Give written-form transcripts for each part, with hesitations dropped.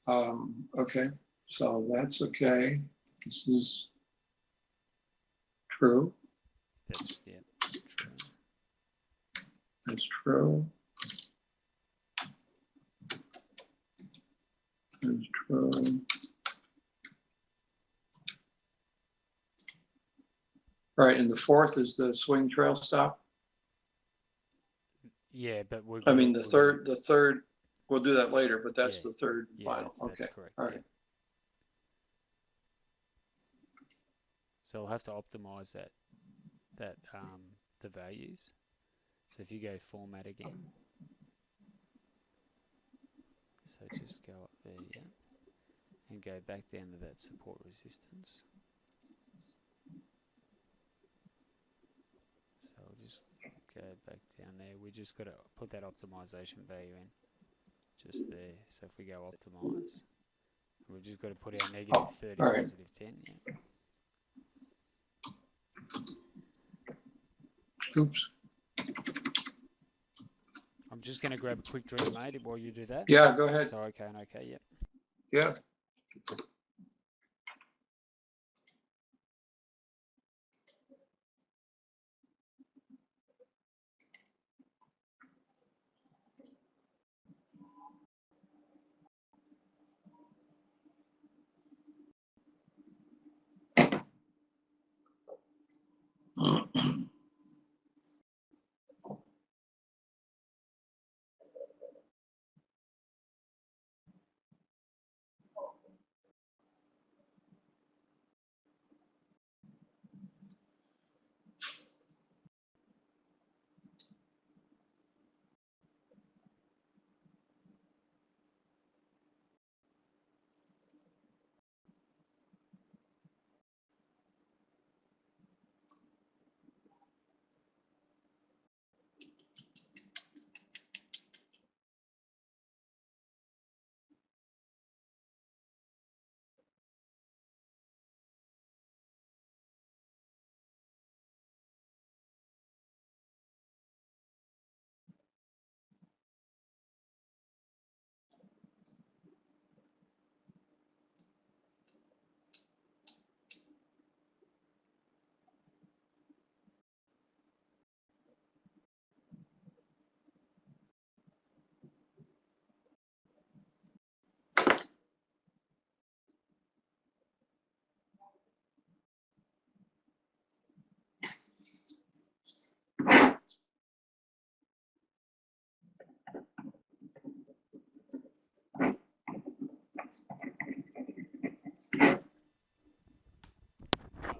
Okay, so that's okay. This is true. That's, yeah, true. That's true. That's true. Right, and the fourth is the swing trail stop. Yeah, but we're I gonna, mean, the third, we'll do that later, but that's yeah, the third and yeah, final. that's Okay, correct. all Yeah. right. So we'll have to optimize that the values. So if you go format again, so just go up there, yeah, and go back down to that support resistance. So we'll just go back down there. We just got to put that optimization value in, just there. So if we go optimize, we've just got to put our negative 30, all right. positive 10. Yeah. Oops. I'm just going to grab a quick drink, mate, while you do that. Yeah, go ahead. So okay and okay, yep. Yeah.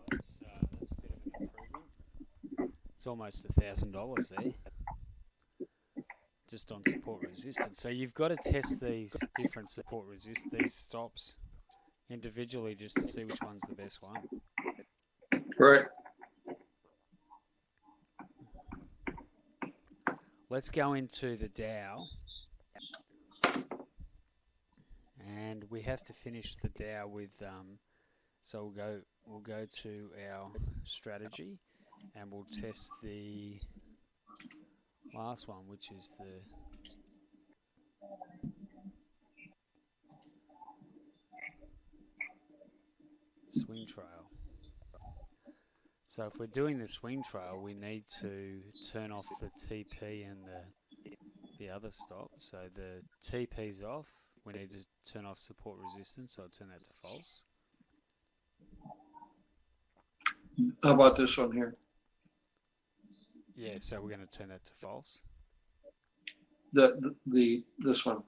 That's a bit of an improvement. It's almost $1,000 there, just on support resistance. So you've got to test these different these stops individually just to see which one's the best one. Right. Let's go into the Dow, and we have to finish the Dow with. So we'll go to our strategy, and we'll test the last one, which is the swing trail. So if we're doing the swing trail, we need to turn off the TP and the other stop. So the TP's off. We need to turn off support resistance, so I'll turn that to false. How about this one here? Yeah, so we're going to turn that to false. This one.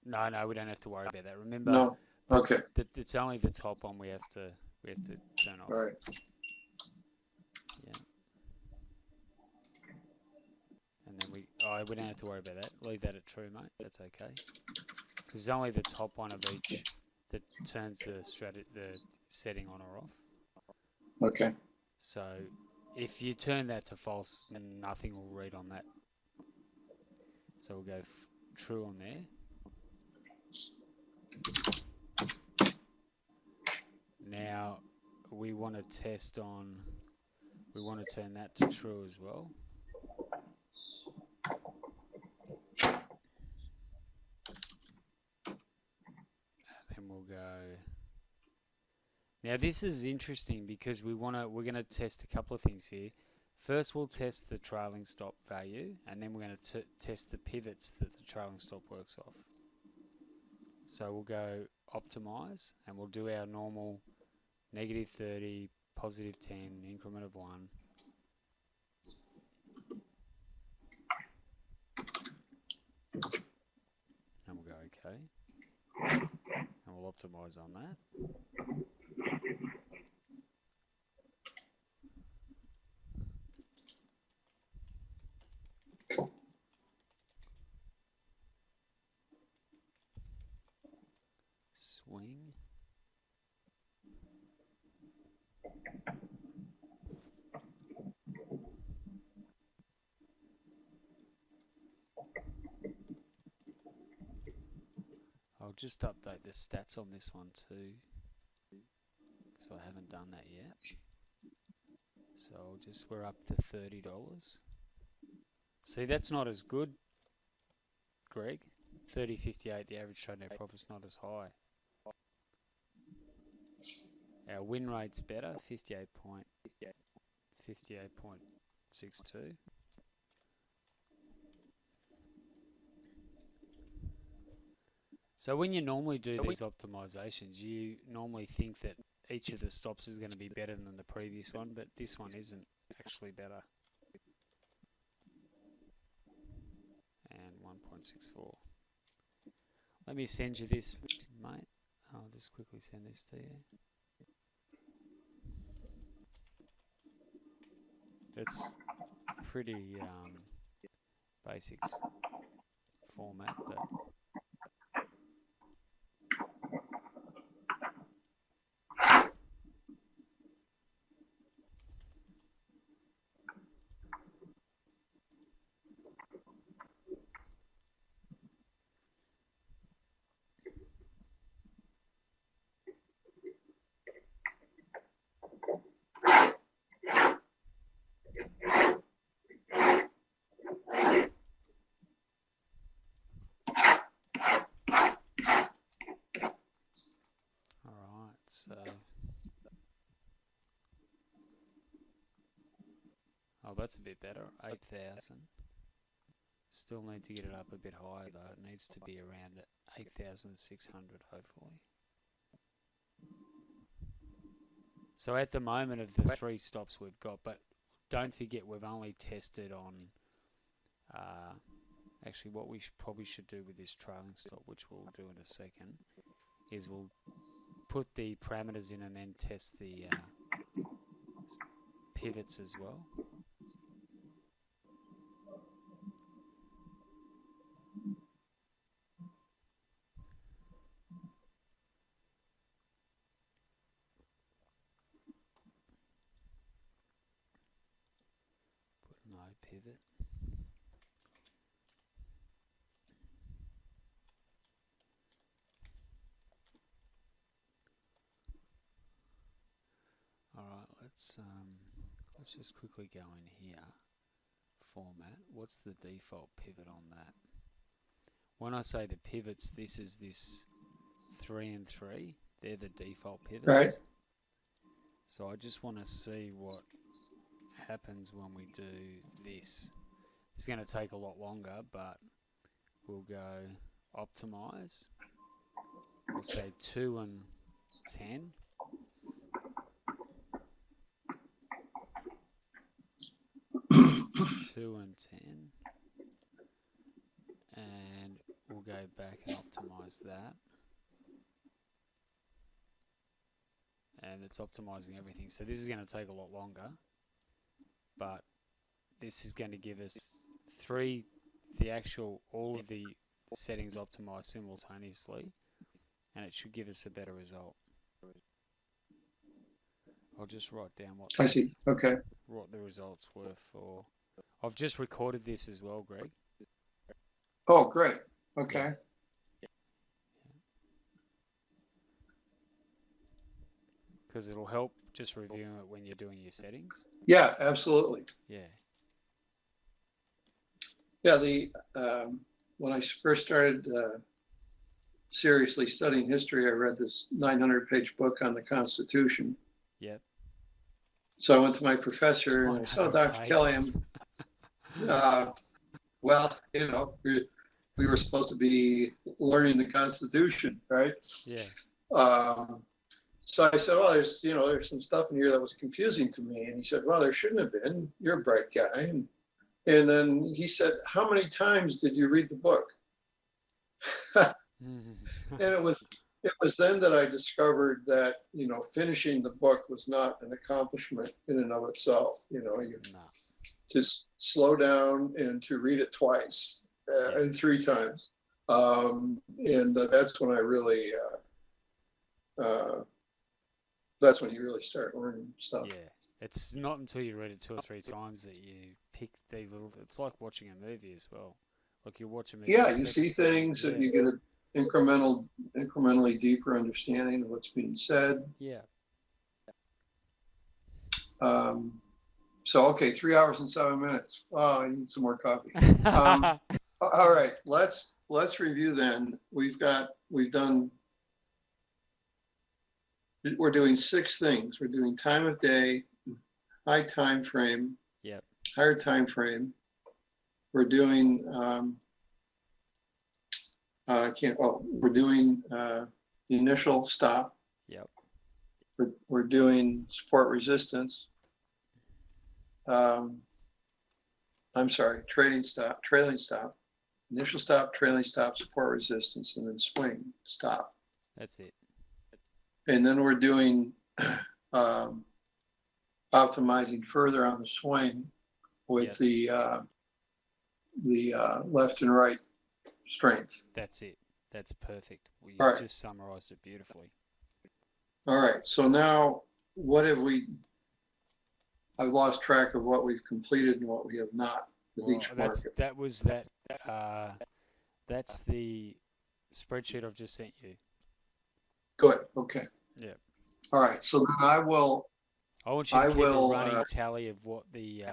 No, we don't have to worry about that. Remember, no. Okay. It's only the top one we have to turn off. All right. Yeah. And then we don't have to worry about that. Leave that at true, mate. That's okay. Because it's only the top one of each that turns the setting on or off. Okay. So if you turn that to false, nothing will read on that. So we'll go true on there. Now we want to test on. We want to turn that to true as well. we'll go. Now this is interesting because we're going to test a couple of things here. First, we'll test the trailing stop value, and then we're going to test the pivots that the trailing stop works off. So we'll go optimize, and we'll do our normal -30, +10, increment of 1. And we'll go OK. And we'll optimize on that. Swing. I'll just update the stats on this one too, because I haven't done that yet. So we're up to $30. See, that's not as good, Greg. 30.58, the average trade net profit's not as high. Our win rate's better, 58.62. So when you normally do these optimizations, you normally think that each of the stops is going to be better than the previous one, but this one isn't actually better. And 1.64. Let me send you this, mate. I'll just quickly send this to you. It's pretty basic format, but oh, that's a bit better. 8,000. Still need to get it up a bit higher though. It needs to be around 8,600 hopefully. So at the moment of the 3 stops we've got, but don't forget we've only tested on, actually what we probably should do with this trailing stop, which we'll do in a second, is we'll put the parameters in and then test the pivots as well. Put no pivot. Alright, let's just quickly go in here. Format. What's the default pivot on that? When I say the pivots, this is this 3 and 3. They're the default pivots. Right. So I just want to see what happens when we do this. It's going to take a lot longer, but we'll go optimize. We'll say 2 and 10. 2 and 10. And we'll go back and optimize that. And it's optimizing everything. So this is going to take a lot longer, but this is going to give us all of the settings optimized simultaneously, and it should give us a better result. I'll just write down what I see. Okay. what the results were for. I've just recorded this as well, Greg. Oh, great. Okay. Because it'll help just reviewing it when you're doing your settings. Yeah, absolutely. Yeah. Yeah, when I first started seriously studying history, I read this 900-page book on the Constitution. Yep. So I went to my professor and I said, Dr. Kelly, well, we were supposed to be learning the Constitution, right? Yeah. So I said, well, there's some stuff in here that was confusing to me. And he said, well, there shouldn't have been. You're a bright guy. And then he said, how many times did you read the book? And it was then that I discovered that, finishing the book was not an accomplishment in and of itself. To slow down and to read it twice and 3 times. And that's when I really, that's when you really start learning stuff. Yeah. It's not until you read it 2 or 3 times that you pick these little, it's like watching a movie as well. Like you watch a movie. Yeah, you see things and you get an incrementally deeper understanding of what's being said. Yeah. So, okay, 3 hours and 7 minutes. Oh, I need some more coffee. All right, let's review then. We're doing 6 things. We're doing time of day, high time frame, yep, higher time frame. We're doing we're doing the initial stop. Yep. We're doing support resistance. I'm sorry, trailing stop, initial stop, trailing stop, support resistance, and then swing stop. That's it. And then we're doing optimizing further on the swing with the left and right strength. That's it. That's perfect. You just summarized it beautifully. All right. So now, what have we? I've lost track of what we've completed and what we have not with each market. That's the spreadsheet I've just sent you. Good. Okay. Yeah. All right. So then I want you to keep a running tally of what the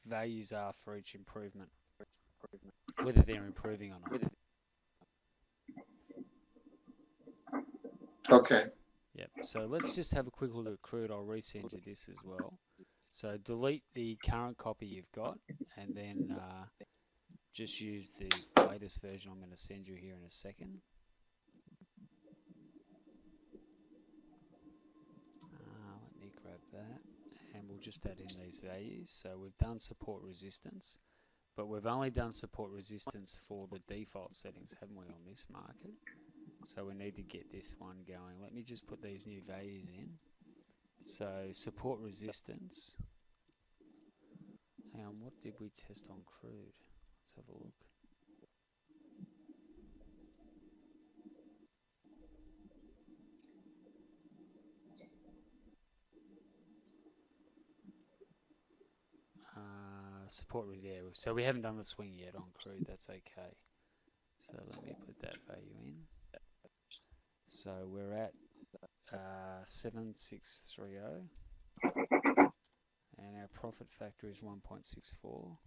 values are for each improvement, whether they're improving or not. Okay. Yep. So let's just have a quick look at crude. I'll resend you this as well. So delete the current copy you've got, and then just use the latest version I'm going to send you here in a second. Let me grab that, and we'll just add in these values. So we've done support resistance, but we've only done support resistance for the default settings, haven't we, on this market? So we need to get this one going. Let me just put these new values in. So support resistance. Hang on, what did we test on crude? Let's have a look. Support resistance. So we haven't done the swing yet on crude. That's okay. So let me put that value in. So we're at 7630. And our profit factor is 1.64.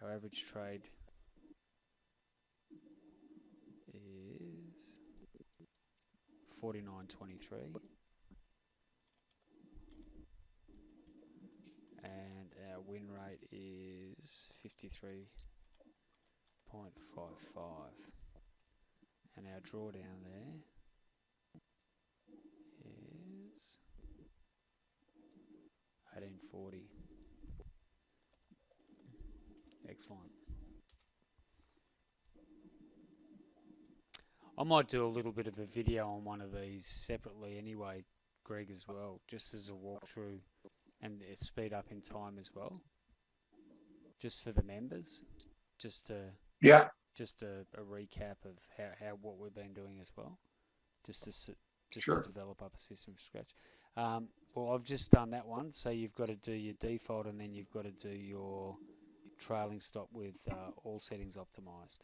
Our average trade is 49.23. And our win rate is 53.55. And our drawdown there is 1840. Excellent. I might do a little bit of a video on one of these separately anyway, Greg, as well, just as a walkthrough and speed up in time as well, just for the members, just a recap of how what we've been doing as well, just to develop up a system from scratch. Well, I've just done that one, so you've got to do your default and then you've got to do your trailing stop with all settings optimized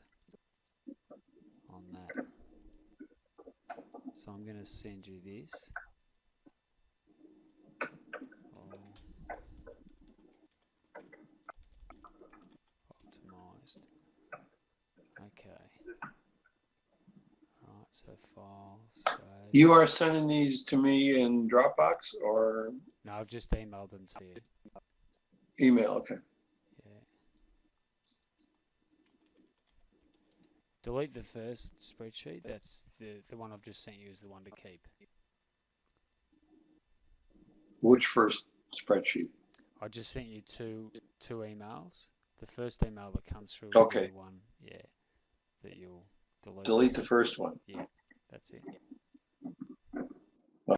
on that. So I'm going to send you this. Optimized. Okay. So file, save. You are sending these to me in Dropbox or No, I've just emailed them to you. email? Okay. Yeah. Delete the first spreadsheet. That's the one I've just sent you is the one to keep. Which first spreadsheet? I just sent you two emails. The first email that comes through will be Okay. the one, yeah, that you'll delete. Delete the first one. Yeah, that's it.